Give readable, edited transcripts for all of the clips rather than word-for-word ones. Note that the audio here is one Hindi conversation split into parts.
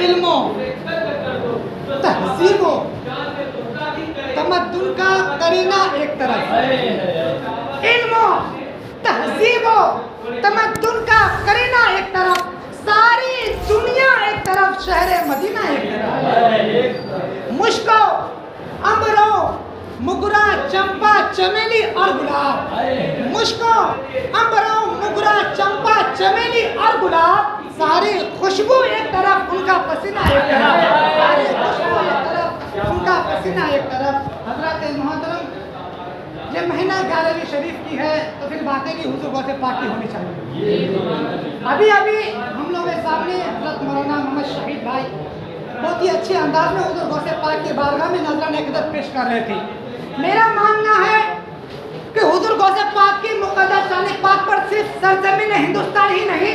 इल्मो तहजीबो तमद्दुन का करीना एक तरफ, इल्मो तहजीबो तमद्दुन का करीना एक तरफ, सारी दुनिया एक तरफ, शहर मदीना एक तरफ। मुश्को अंबरो मुगरा चंपा चमेली और गुलाब, मुश्को अंबरो मुगरा चंपा चमेली और गुलाब, सारी खुशबू एक तरफ, उनका पसीना एक तरफ, सारी खुशबू एक तरफ, उनका पसीना एक तरफ। हजरत मोहतरम, ये महीना 11वीं शरीफ की है, तो फिर बातें भी हुजूर गौसे पाक की होनी चाहिए। अभी अभी हम लोग के सामने हजरत मौलाना मोहम्मद शहीद भाई बहुत ही अच्छे अंदाज में हुजूर गौसे पाक की बारगाह में नजरान अक़ीदत पेश कर रहे थे। मेरा मानना है कि हुजूर गौसे पाक की मुक़द्दस शान पाक पर सिर्फ सरज़मीन हिंदुस्तान ही नहीं,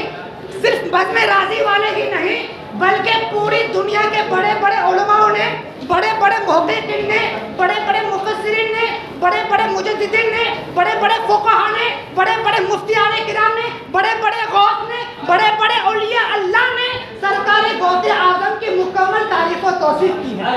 सिर्फ बज़्म राज़ी वाले ही नहीं, बल्कि पूरी दुनिया के बड़े बड़े उलमाओं ने, बड़े बड़े मुहद्दिसीन ने, बड़े बड़े मुफस्सिरीन ने, बड़े बड़े मुजद्दिदीन ने, बड़े बड़े फुक़हा ने, बड़े बड़े मुफ्तियाने किराम ने, बड़े बड़े गौस ने, बड़े बड़े औलिया अल्लाह ने सरकार गौसे आज़म की मुकम्मल तारीफ़ व तौसीफ़ की है।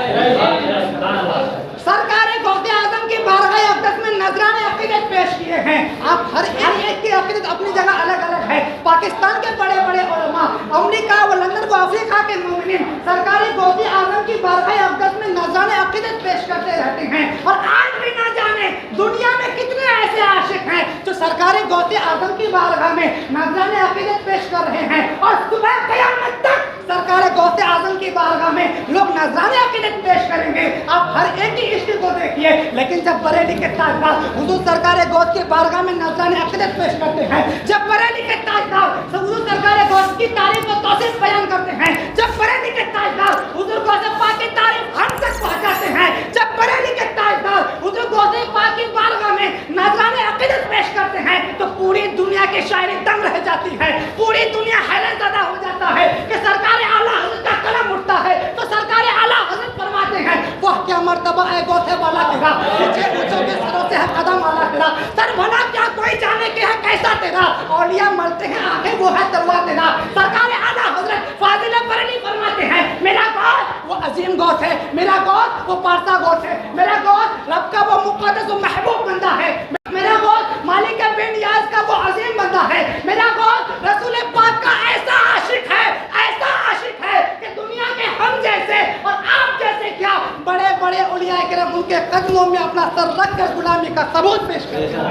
सरकार गौसे आज़म की बारगाह अक़दस में नजराने अक़ीदत पेश किए हैं। आप हर एक की अक़ीदत अपनी जगह अलग अलग है। पाकिस्तान के बड़े बड़े उलमा, अमेरिका व लंदन व अफ्रीका के मोमिनीन सरकार गौसे आज़म की बारगाह अक़दस में नजराने अक़ीदत पेश करते रहते हैं। और आज भी ना जाने दुनिया में कितने ऐसे आशिक हैं जो सरकार गौसे आज़म की बारगाह में नजराने अक़ीदत पेश कर रहे हैं, और सुबह क़यामत तक सरकार गौसे आज़म की बारगाह में लोग नजराने अक़ीदत पेश करेंगे। आप हर एक की इश्क को देखिए, लेकिन जब बरेली के ताजदार हुजूर सरकार गौस की बारगाह में नजराने अक़ीदत पेश करते हैं, जब बरेली के ताजदार हुजूर सरकार गौस की तारीफ व तौसीफ़ बयान करते हैं, जब बरेली के ताजदार हुजूर गौसे पाक की तारीफ हम तक पहुंचाते हैं, जब बरेली के ताजदार हुजूर गौसे पाक की बारगाह में नजराने अक़ीदत पेश करते हैं, तो पूरी दुनिया की शायरी दंग रह जाती है, पूरी दुनिया हैरत ज़दा हो जाता है कि सरकार आला हज़रत का कलम उठता है तो सरकार आला हज़रत फरमाते हैं, वह क्या मर्तबा है गौसे वाला तेरा, ऊंचे ऊंचों के सरों से है कदम वाला तेरा, सर भला क्या कोई जाने के है कैसा तेरा, औलिया मरते हैं आंखें वो है तलवा तेरा। सरकार आला हज़रत फाज़िल बरेली फरमाते हैं, मेरा गौस वो अजीम गौस है, मेरा गौस वो पारसा गौस है, मेरा गौस रब का वो मुक़द्दस व महबूब बंदा है, मेरा गौस मालिक बेनियाज़ का वो अजीम बंदा है, मेरा गौस रसूल पाक का ऐसा आशिक है, ऐसा आशिक है कि दुनिया के हम जैसे और आप जैसे क्या बड़े बड़े औलिया किराम उनके कदमों में अपना सर रख कर गुलामी का सबूत पेश करते हैं।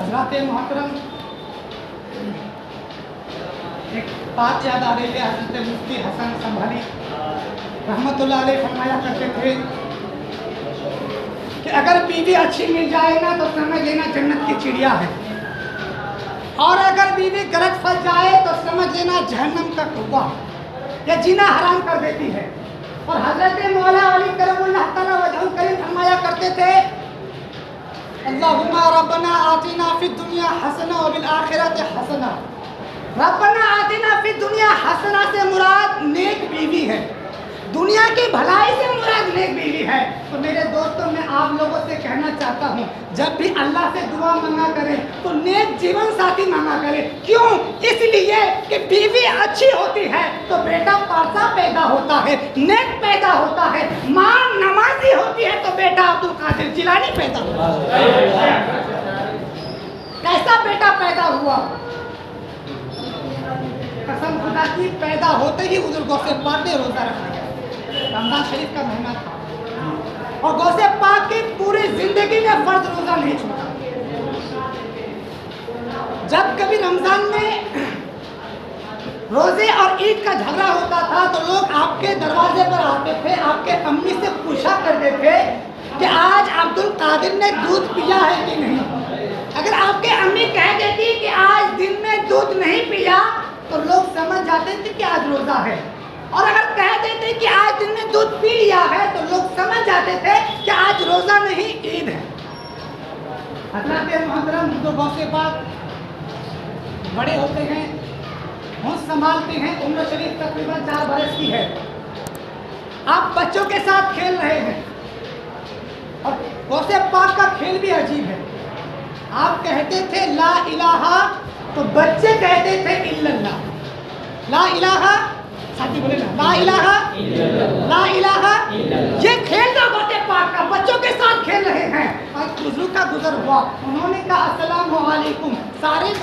हज़रत मोहतरम, एक बात याद आ रही है, हज़रत मुफ्ती हसन संभाली रहमतुल्लाह अलैह फरमाया करते थे कि अगर बीवी अच्छी मिल जाए ना तो समझ लेना जन्नत की चिड़िया है, और अगर बीवी गलत फंस जाए तो समझ लेना जहन्नम का कुआं या जीना हराम कर देती है। और हजरत मौला अली करमुल्लाह तआला वजहुल करीम फरमाया करते थे, अल्लाहुम्मा रब्बना आतिना फिद दुनिया हसना व बिल आखिरति हसना। रब्बना आतिना फिद दुनिया हसना से मुराद नेक बीवी है, दुनिया की भलाई से मुराद नेक बीवी है। तो मेरे दोस्तों, मैं आप लोगों से कहना चाहता हूँ, जब भी अल्लाह से दुआ मांगा करें तो नेक जीवन साथी मांगा करें। क्यों? इसलिए कि बीवी अच्छी होती है तो बेटा पारसा पैदा होता है, नेक पैदा होता है, माँ नमाजी होती है तो बेटा अब्दुल कादिर जिलानी पैदा होता है। कैसा बेटा पैदा हुआ? कसम खुदा की, पैदा होते ही हुजूर गौसे पाक ने रोजा रखा, रमजान शरीफ का महीना था, और गौसे पाक की पूरी जिंदगी में फर्ज रोजा नहीं छूटा। जब कभी रमजान में रोजे और ईद का झगड़ा होता था तो लोग आपके दरवाजे पर आते थे, आपके अम्मी से पूछा करते थे कि आज अब्दुल कादिर ने दूध पिया है कि नहीं। अगर आपके अम्मी कह देती कि आज दिन में दूध नहीं पिया तो लोग समझ जाते थे कि आज रोजा है, और अगर कह देते कि आज दिन में दूध पी लिया है तो लोग समझ जाते थे कि आज रोजा नहीं ईद है। हज़रत मोहतरम जो गौसे पाक बड़े होते हैं, होश संभालते हैं, उम्र शरीफ तकरीबन 4 बरस की है, आप बच्चों के साथ खेल रहे हैं, और गौसे पाक का खेल भी अजीब है। आप कहते थे ला इलाहा तो तो बच्चे कहते थे इल्लल्लाह, ला इलाहा, साथी बोले ना, ला इलाहा, ला इलाहा। ये खेल था बातें पाक का, बच्चों के साथ खेल रहे हैं। आज बुजुर्ग का गुजर हुआ, उन्होंने कहा अस्सलाम वालेकुम। सारे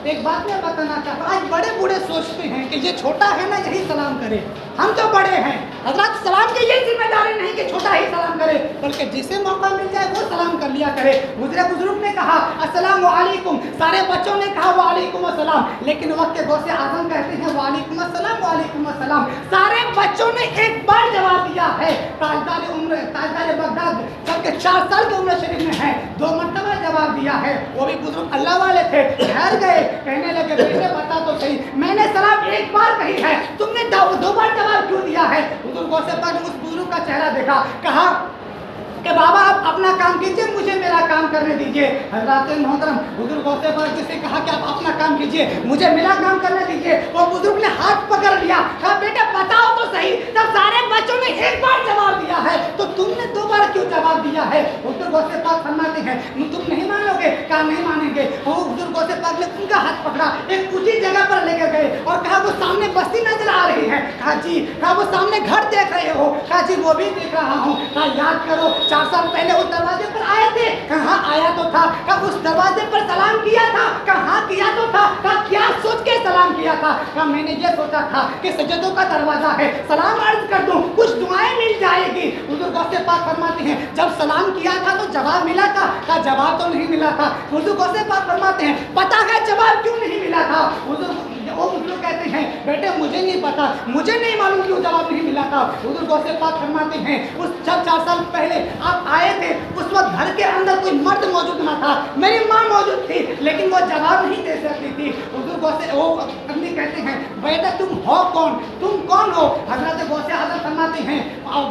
एक बात मैं बताना चाहता हूँ, आज बड़े बूढ़े सोचते हैं कि ये छोटा है ना यही सलाम करे, हम तो बड़े हैं। हजरत सलाम की ये जिम्मेदारी नहीं कि छोटा ही सलाम करे, बल्कि जिसे मौका मिल जाए वो सलाम कर लिया करे। मुझे बुजुर्ग ने कहा अस्सलाम वालेकुम, सारे बच्चों ने कहा वालेकुम अस्सलाम, लेकिन वक्त के गौसे आजम कहते हैं वालेकुम अस्सलाम, वालेकुम अस्सलाम। सारे बच्चों ने एक बार जवाब दिया है। ताजदार उम्र, ताजदार बगदाद जबकि 4 साल की उम्र शरीफ में है, 2 मरतबा जवाब दिया है। वो भी बुजुर्ग अल्लाह वाले थे, ठहर गए, कहने लगे बेटे बता तो सही, मैंने सलाम एक बार कही है, तुमने 2 बार जवाब क्यों दिया है? बुजुर्गों से पर उस बुजुर्ग का चेहरा देखा, कहा कि बाबा आप अपना काम कीजिए, मुझे मेरा काम करने दीजिए। हज़रात मोहतरम बुजुर्गों से पर जिसे कहा कि आप अपना काम कीजिए, मुझे मेरा काम करने दीजिए। वो बुजुर्ग ने हाथ पकड़ लिया, कहा बेटा बताओ तो सही, जब सारे बच्चों ने एक बार जवाब दिया है तो तुमने 2 बार क्यों जवाब दिया है? बुजुर्गों से पाक फरमाते हैं तुम नहीं मानोगे, कहा नहीं मानेंगे। वो बुजुर्गों से पाक ने उनका हाथ पकड़ा, एक ऊंची जगह पर लेकर गए और कहा वो सामने बस्ती नजर आ रही है? कहा जी। कहा वो सामने घर देख रहे हो? कहा जी वो भी देख रहा हूँ। कहा याद करो 4 साल पहले उस दरवाजे पर आए थे? कहा आया तो था। कहा उस दरवाजे पर सलाम किया था? कहा किया तो था। कहा क्या सोच के सलाम किया था? कहा मैंने ये सोचा था कि सजदों का दरवाजा है, सलाम अर्ज कर दूं, कुछ दुआएं मिल जाएगी। बुजुर्गों से पाक फरमाते हैं जब सलाम किया था तो जवाब मिला था? कहा जवाब तो नहीं मिला था। बुजुर्गों से पाक फरमाते हैं पता है जवाब क्यों नहीं मिला था? वो बुजुर्ग कहते हैं बेटे मुझे नहीं पता, मुझे नहीं मालूम क्यों जवाब नहीं मिला था। बुजुर्गों से पाक फरमाते हैं उस जब 4 साल पहले आप आए थे उस वक्त घर के अंदर कोई मर्द मौजूद ना था, मेरी माँ मौजूद थी, लेकिन वो जवाब नहीं दे सकती थी। बुजुर्गों से वो अम्मी कहते हैं बेटा तुम हो कौन, तुम कौन हो? हजरत गौसे आजम फरमाते हैं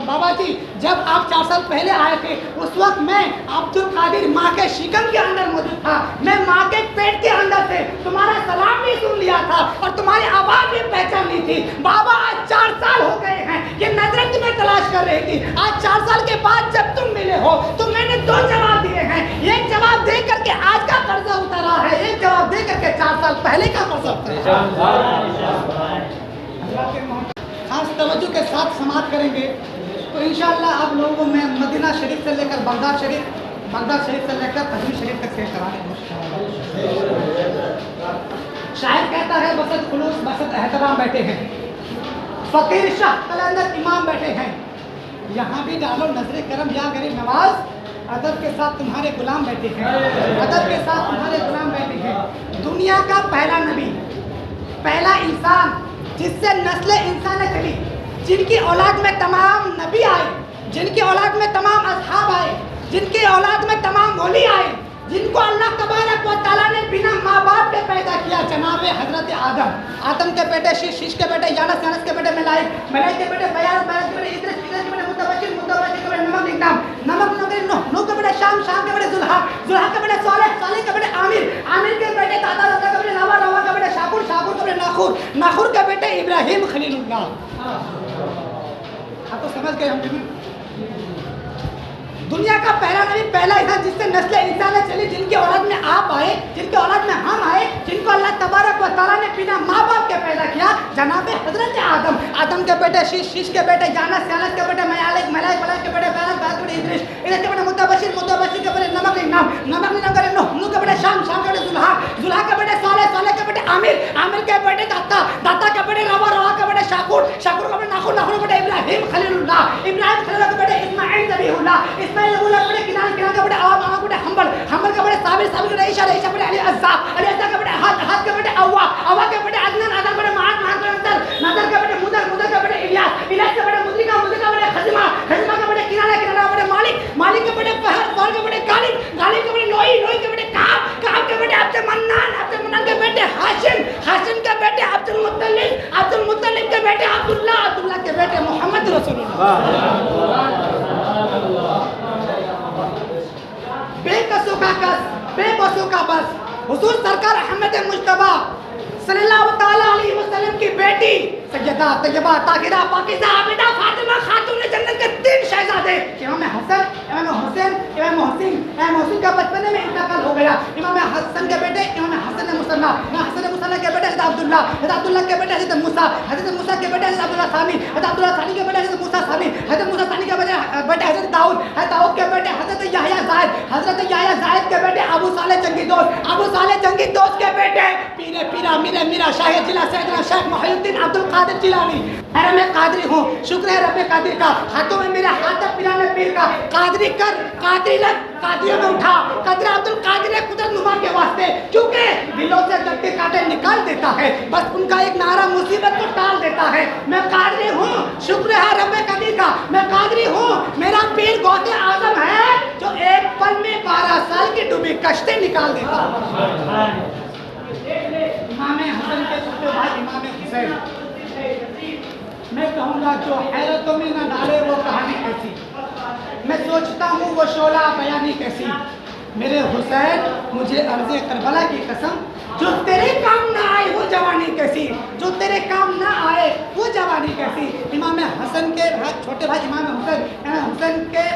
बाबा जी जब आप 4 साल पहले आए थे उस वक्त मैं अब्दुल कादिर माँ के शिकम के अंदर मौजूद था, मैं माँ के पेट के अंदर से तुम्हारा सलाम भी सुन लिया था और तुम्हारी आवाज भी पहचान ली थी। बाबा आज 4 साल हो गए हैं, ये नजरें तुम्हें तलाश कर रही थी, आज 4 साल के बाद जब तुम मिले हो तो मैंने 2 जवाब दिए हैं। एक जवाब दे करके आज का कर्जा उतारा है, एक जवाब दे करके 4 साल पहले का कर्जा उतारा। खास तवज्जो के साथ समाप्त करेंगे तो इंशाअल्लाह आप लोगों को मैं मदीना शरीफ से लेकर बगदाद शरीफ से लेकर अजमेर शरीफ तक से कराने शायद कहता है बसत खुलूस बसत एहतराम बैठे हैं, फकीर शाह कलंदर इमाम बैठे हैं, यहाँ भी डालो नजरे करम या गरीब नवाज, अदब के साथ तुम्हारे गुलाम बैठे हैं, अदब के साथ तुम्हारे गुलाम बैठे हैं। दुनिया का पहला नबी, पहला इंसान जिससे नस्ल इंसान चली, जिनकी औलाद में तमाम नबी आए, जिनकी औलाद में तमाम असहाब आए, जिनकी औलाद में तमाम वली आए, जिनको अल्लाह तबारक व तआला ने बिना माँ बाप के पैदा किया, जनाब हजरत आदम के बेटे शीश, शीश के बेटे यानस, यानस के बेटे मलाइक, मलाइक के बेटे बयास, बयास के बेटे इद्रिस, इद्रिस के बेटे मुतबशिर, मुतबशिर के बेटे नमक निकनाम, नमक नगर नूह, नूह के बेटे शाम, शाम के बेटे जुल्हा, जुल्हा के बेटे सालेह, सालेह के बेटे आमिर, आमिर के बेटे ताता, ताता के बेटे नवा, नवा के बेटे शाकुर, शाकुर के बेटे नाखुर, नाखुर के बेटे इब्राहिम खलीलुल्लाह। आप तो समझ गए हम दुनिया का पहला नबी, पहला इंसान जिससे नस्ल इंसान चली, जिनके औलाद में आप आए, जिनके औलाद में हम आए, जिनको अल्लाह तबारक व तआला ने बिना माँ बाप के पैदा किया, जनाब हजरत आदम, आदम के बेटे शीश, शीश के बेटे यानस, यानस के बेटे मलाइक, मलाइक, मलाइक के बेटे बयास, बयास के बेटे इद्रिस, इद्रिस के बेटे मुतबशिर, मुतबशिर के बेटे नमक निकनाम, नमक निकनाम के बेटे नूह, नूह के बेटे शाम, शाम के बेटे जुल्हा, जुल्हा के बेटे सालेह, सालेह के बेटे आमिर, आमिर के बेटे दाता, दाता के बेटे रवा, रवा के बेटे शाकुर, शाकुर के बेटे नाखुर, नाखुर के बेटे इब्राहिम खलीलुल्लाह, इब्राहिम खलीलुल्लाह के बेटे इस्माइल ज़बीहुल्लाह, इस्माइल ज़बीहुल्लाह के बेटे किनान, किनान के बेटे आवाम, आवाम के बेटे हम्बल, हम्बल के बेटे साबिर, साबिर के बेटे ईशा, ईशा के बेटे अली अज़्ज़ा, अली अज़्ज़ा के बेटे हाद, हाद के बेटे अव्वा, अव्वा के बेटे अदनान, अदनान के बेटे महान, महान के बेटे नदर, नदर के बेटे मुदर, मुदर के बेटे इलियास, इलियास के बेटे मुद्रिका, मुद्रिका के बेटे खज़िमा, खज़िमा के बेटे किनाना, किनाना के बेटे मालिक, मालिक के बेटे फहर, फहर के बेटे गालिब, गालिब के बेटे नोई, नोई के बेटे काब, काब के बेटे अब्दुल मन्नान, अब्दुल मन्नान के बेटे हाशिम, हाशिम के बेटे अब्दुल मुत्तलिब, अब्दुल मुत्तलिब के बेटे अब्दुल्लाह, अब्दुल्लाह के बेटे मोहम्मद रसूलुल्लाह। बेकसों का कस, बेबसों का बस, हुजूर सरकार अहमद मुज्तबा सल्लल्लाहु तआला अलैहि वसल्लम की बेटी सैयदा तैयबा ताहिरा पाकीज़ा आबिदा फातिमा खातून जन्नत के 3 शहजादे, इमाम हसन, इमाम हुसैन, इमाम मोहसिन, इमाम मोहसिन का बचपने में इंतकाल हो गया, इमाम हसन के बेटे इमाम हसन सुना, हज़रत मूसा के बेटे हज़रत अब्दुल्ला, हज़रत अब्दुल्ला के बेटे हज़रत मूसा, हज़रत मूसा के बेटे हज़रत अब्दुल्ला सानी, हज़रत अब्दुल्ला सानी के बेटे हज़रत मूसा सानी, हज़रत मूसा सानी के बेटे हज़रत दाऊद, दाऊद के बेटे हज़रत याहया जायद, हज़रत याहया जायद के बेटे अबू सालेह जंगी दोस्त, अबू सालेह जंगी दोस्त के बेटे पीरे पीरा मीरे मीरा शाह जिला सैयदना शेख मोहिउद्दीन अब्दुल कादिर जिलानी। अरे मैं कादरी हूँ, शुक्र है रब्बे कादिर का, हाथों में मेरे हाथ पिराने पीर का, कादरी कर कादरी लग कादियों में उठा, कदर अब्दुल कादिर कुदरत नुमा के वास्ते, क्योंकि दिलों से जब के कांटे निकाल देता है, बस उनका एक नारा मुसीबत को टाल देता है। मैं कादरी हूँ, शुक्र है रब्बे कादिर का, मैं कादरी हूँ, मेरा पीर गौसे आजम है जो एक पल में 12 साल की डूबी कश्ती निकाल देता है। इमाम हसन के छोटे भाई इमाम हुसैन, मैं कहूँगा जो हैरतों में न डाले वो कहानी कैसी, मैं सोचता हूँ वो शोला बयानी कैसी, मेरे हुसैन मुझे अर्ज़े करबला की कसम, जो तेरे काम ना आए वो जवानी कैसी, जो तेरे काम ना आए वो जवानी कैसी। इमाम हसन के छोटे भाई इमाम हुसैन के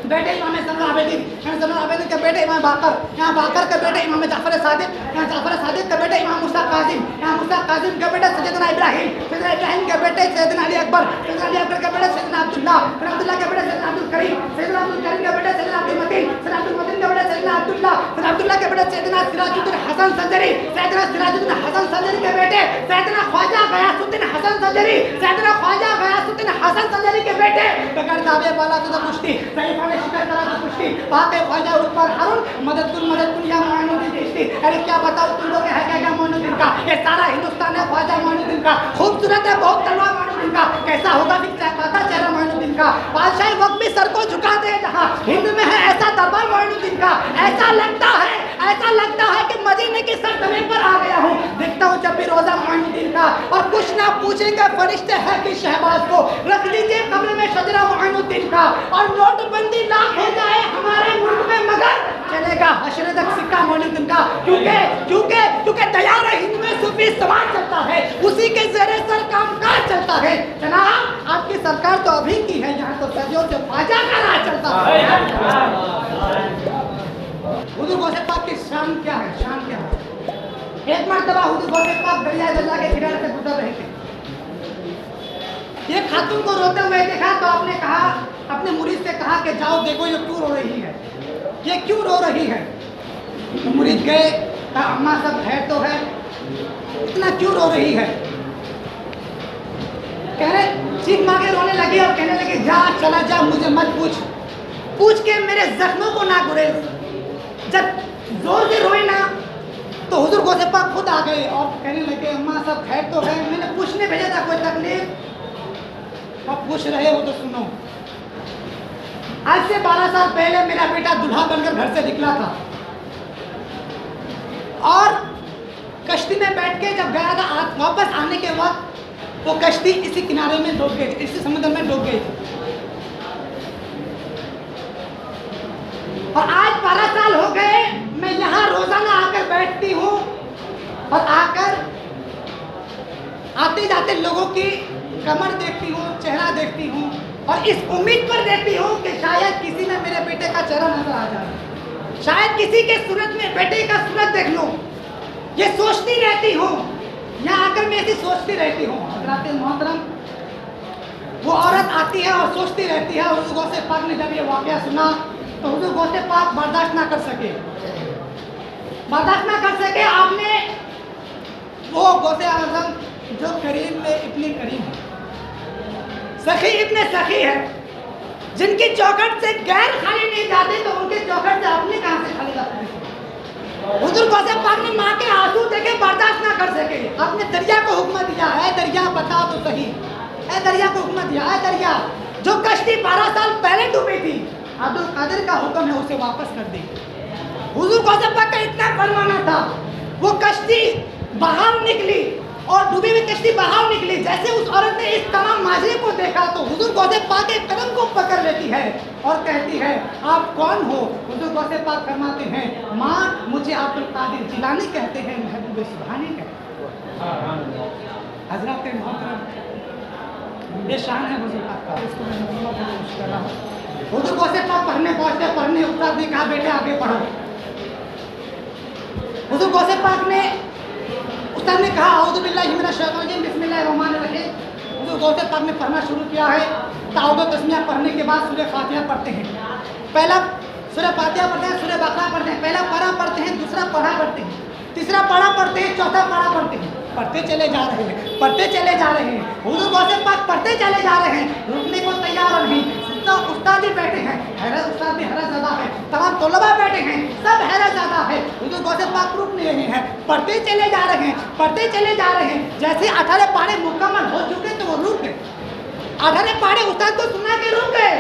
बेटे इमाम ज़ैनुल आबिदीन, ज़ैनुल आबिदीन के बेटे इमाम बाकर, यहाँ बाकर के बेटे इमाम जाफर सादिक, यहाँ जाफर सादिक के बेटे इमाम मूसा काज़िम, यहाँ मूसा काज़िम के बेटे सैयदना इब्राहिम, सैयदना इब्राहिम के बेटे सैयदना अली अकबर, सैयदना अली अकबर के बेटे सैयदना अब्दुल्ला, अब्दुल्ला के बेटे सैयदना अब्दुल करीम, सैयदना अब्दुल करीम के बेटे सैयदना अब्दुल मतीन, सैयदना अब्दुल मतीन के बेटे सैयदना अब्दुल्ला, सैयदना अब्दुल्ला के बेटे सैयदना सिराजुद्दीन हसन संजरी, सैयदना सिराजुद्दीन हसन संजरी के बेटे सैयदना ख्वाजा गयासुद्दीन हसन संजरी, सैयदना ख्वाजा गयासुद्दीन हसन संजरी के बेटे बगैर दावे वाला तो मुश्ती सैयद शिकर करा तो कुश्ती बातें ख्वाजा ऊपर हारून मदद या मोइनुद्दीन चिश्ती। अरे क्या बताओ तुम लोग है क्या मोइनुद्दीन का, ये सारा हिंदुस्तान है ख्वाजा मोइनुद्दीन का, खूबसूरत है बहुत तलवार मोइनुद्दीन का, कैसा होगा चेहरा मोइनुद्दीन का, बादशाह वक्त भी सर को झुका दे जहाँ हिंद में है ऐसा दरबार मोइनुद्दीन का। ऐसा लगता है कि मदीने की सरजमीन पर आ गया हूँ, देखता हूँ जब भी रोजा मोइनुद्दीन का, और कुछ ना पूछेंगे फरिश्ते हैं कि शहबाज को रख लीजिए कब्र में शजरा मोइनुद्दीन का, और नोटबंदी लाख हो जाए हमारे मुल्क में मगर चलेगा हश्र तक सिक्का मोइनुद्दीन का, क्योंकि तैयार हिंद में सूफी समाज चलता है, उसी के ज़रिए सर कामकाज चलता है। जनाब आपकी सरकार तो अभी की है, यहाँ तो सदियों से ख्वाजा का राज चलता है। हुजूर गौसे पाक की शान क्या है, एक मर्तबा हुजूर गौसे पाक दरिया दल्ला के किनारे से गुजर रहे थे, एक खातून को रोते हुए देखा तो आपने कहा, अपने मुरीद से कहा कि जाओ देखो ये क्यों रो रही है, ये क्यों रो रही है। तो मुरीद गए, कहा अम्मा सब है तो है, इतना क्यों रो रही है। कह रहे चीख मार के रोने लगी और कहने लगी जा चला जा, मुझे मत पूछ के मेरे जख्मों को ना गुरेज। जब जोर से रोई ना तो हुजूर गौसे पाक खुद आ गए और कहने लगे अम्मा सब खैर तो है, मैंने पूछने भेजा था कोई तकलीफ, अब पूछ रहे हो तो सुनो। आज से 12 साल पहले मेरा बेटा दुल्हा बनकर घर से निकला था और कश्ती में बैठ के जब गया था, वापस आने के वक्त वो कश्ती इसी किनारे में डूब गई, इसी समुद्र में डूब गई। और आज 12 साल हो गए, मैं यहाँ रोजाना आकर बैठती हूँ और आते जाते लोगों की कमर देखती हूँ, चेहरा देखती हूँ और इस उम्मीद पर देखती हूँ कि शायद किसी में मेरे बेटे का चेहरा नजर आ जाए, शायद किसी के सूरत में बेटे का सूरत देख लूँ। ये सोचती रहती हूँ, यहाँ आकर मैं ऐसी सोचती रहती हूँ। हज़रात मोहतरम, वो औरत आती है और सोचती रहती है। हुज़ूर गौसे पाक ने जब ये वाक़या सुना तो हुज़ूर गौसे पाक बर्दाश्त ना कर सके। आपने वो गौसे आज़म जो करीम में इतनी करीम है, सखी इतने सखी है, जिनकी चौखट से गैर खाली नहीं जाते तो उनके चौखट से अपने कहाँ से खाली जाते हैं। हुज़ूर गौसे पाक ने माँ के आंसू देखे बर्दाश्त ना कर सके, आपने दरिया को हुक्म दिया है, दरिया बता तो सही, ऐ दरिया को हुक्म दिया है, दरिया जो कश्ती 12 साल पहले डूबी थी, अब्दुल कादिर का हुक्म है उसे वापस कर दी। हुज़ूर गौसे पाक का इतना फरमाना था, वो कश्ती बाहर निकली और डूबी हुई कश्ती बाहर निकली। जैसे उस औरत ने इस तमाम माजरे को देखा तो हुज़ूर गौसे पाक के कदम को पकड़ लेती है और कहती है आप कौन हो। हुज़ूर गौसे पाक फरमाते हैं माँ मुझे अब्दुल कादिर जिलानी कहते हैं, महबूब सुभानी कहते हैं। हज़रात मोहतरम, ये शान है हुज़ूर पाक का, इसको मैं कोशिश कर रहा हूँ। हुज़ूर गौसे पाक पढ़ने पहुँचते, पढ़ने उस्ताद ने कहा बेटे आगे पढ़ो। हुज़ूर गौसे पाक ने, उस्ताद ने कहा औज़ु बिल्लाहि मिनश शैतानिर रजीम बिस्मिल्लाहिर रहमानिर रहीम। हुज़ूर गौसे पाक ने पढ़ना शुरू किया है। ताऊद तस्मिया पढ़ने के बाद सूरह फातिहा पढ़ते हैं। पहला सूरह फातिहा पढ़ते हैं, सूरह बकरा पढ़ते हैं। पहला पारा पढ़ते हैं, दूसरा पढ़ा पढ़ते हैं, तीसरा पारा पढ़ते हैं, चौथा पारा पढ़ते हैं। पढ़ते चले जा रहे हैं, पढ़ते चले जा रहे हैं। हुज़ूर गौसे पाक पढ़ते चले जा रहे हैं, रुकने को तैयार नहीं। उस्ताद भी बैठे हैं, हैरत, उस्ताद भी हैरत ज़्यादा है, तमाम तलबा बैठे हैं, सब हैरत ज़्यादा है। हुज़ूर गौसे पाक रुक नहीं रहे हैं, पढ़ते चले जा रहे हैं, पढ़ते चले जा रहे हैं। जैसे 18 पारे मुकम्मल हो चुके तो वो रुक गए। 18 पारे उस्ताद को सुना के रुक गए।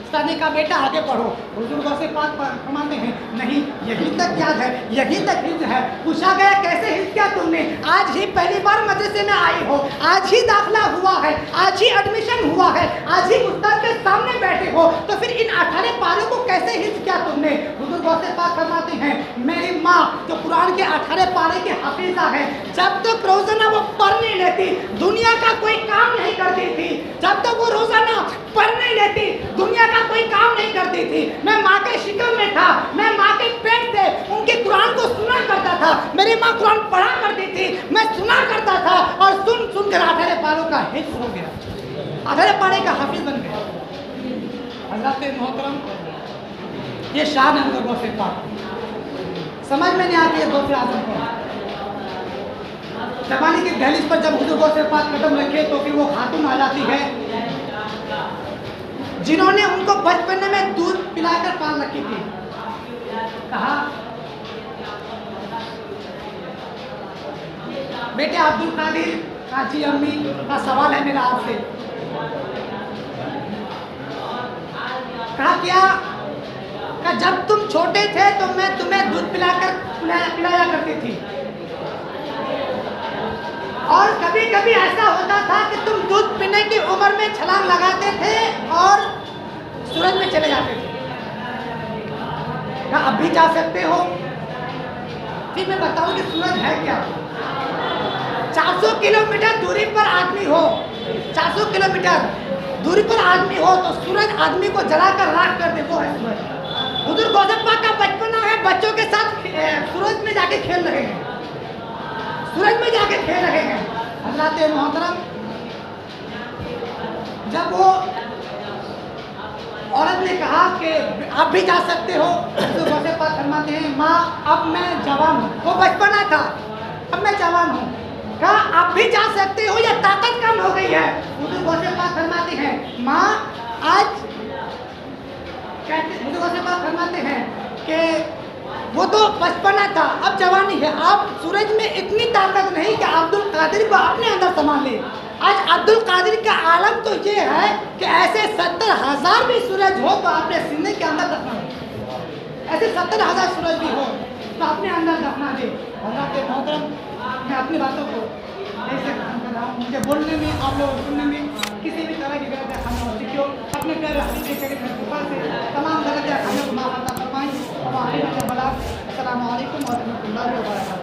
उस्ताद ने कहा बेटा आगे पढ़ो। हुज़ूर गौसे पाक फरमाते हैं नहीं, यहीं तक याद है, यहीं तक हिफ्ज़ है। पूछा गया कैसे हिफ्ज़ किया तुमने? आज ही पहली बार मदरसे में आई हो, आज ही दाखिला हुआ है, आज ही एडमिशन हुआ है, आज ही उस्ताद के सामने बैठे हो, तो फिर इन 18 पारों को कैसे हिफ्ज़ किया तुमने? हुज़ूर गौसे पाक फरमाते हैं मेरी माँ जो कुरान के 18 पारे की हाफिज़ा है, जब तक रोज़ाना वो पढ़ नहीं लेती दुनिया का कोई काम नहीं करती थी। जब तक वो रोज़ाना पढ़ नहीं लेती दुनिया का कोई काम नहीं करती थी। मैं माँ के शिकम में था, मैं माँ के पेट से उनके कुरान को सुना करता था। मेरी माँ कुरान पढ़ा करती थी, मैं सुना करता था, और सुन सुन कर 18 पारों का हिफ्ज़ हो गया, 18 पारे का हाफिज़ बन गया। हज़रत मोहतरम, ये शान है हुज़ूर गौसे पाक। समझ में नहीं आती है गौसे आज़म को। जवानी की दहलीज पर जब हुज़ूर गौसे पाक कदम रखे तो फिर वो खातून आ जाती है जिन्होंने उनको बचपन में दूध पिलाकर पाल रखी थी। कहा बेटे अब्दुल कादिर, कहा जी अम्मी, का सवाल है मेरा आपसे। कहा क्या? कहा जब तुम छोटे थे तो मैं तुम्हें दूध पिलाया करती थी, और कभी कभी ऐसा होता था कि तुम दूध पीने की उम्र में छलांग लगाते थे और सूरज में चले जाते थे। क्या अब भी जा सकते हो? फिर मैं बताऊं कि सूरज है क्या। 400 किलोमीटर दूरी पर आदमी हो, 400 किलोमीटर दूरी पर आदमी हो तो सूरज आदमी को जलाकर राख कर दे, वो है सूरज। हुज़ूर गौसे पाक का बचपना है, बच्चों के साथ सूरज में जाके खेल रहे हैं, सूरज में जाके खेल रहे हैं। हज़रत मोहतरम, जब वो औरत ने कहा कि आप भी जा सकते हो, तो गौसे पाक फरमाते हैं माँ अब मैं जवान हूँ। वो बचपना था, अब मैं जवान हूँ। कहा आप भी जा सकते हो या ताकत कम हो गई है? हुज़ूर गौसे पाक फरमाते हैं माँ आज हुज़ूर गौसे पाक फरमाते हैं कि वो तो बचपना था, अब जवानी है। आप सूरज में इतनी ताकत नहीं कि अब्दुल कादिर को अपने अंदर संभाल ले। आज अब्दुल कादिर का आलम तो ये है कि ऐसे 70,000 भी सूरज हो तो अपने सीने के अंदर दफना दे, ऐसे 70,000 सूरज भी हो तो अपने अंदर दफना दे। हज़रत मोहतरम, मैं अपनी बातों को ऐसे खत्म कर रहा हूँ। मुझे बोलने में, आप लोग सुनने में किसी भी तरह की गलत खाना हो सीखियो। अपने प्यारे हसीन के कृपा से तमाम गलत खाने को माफ़ अता फरमाएं। अस्सलामु अलैकुम व रहमतुल्लाहि व बरकातहू।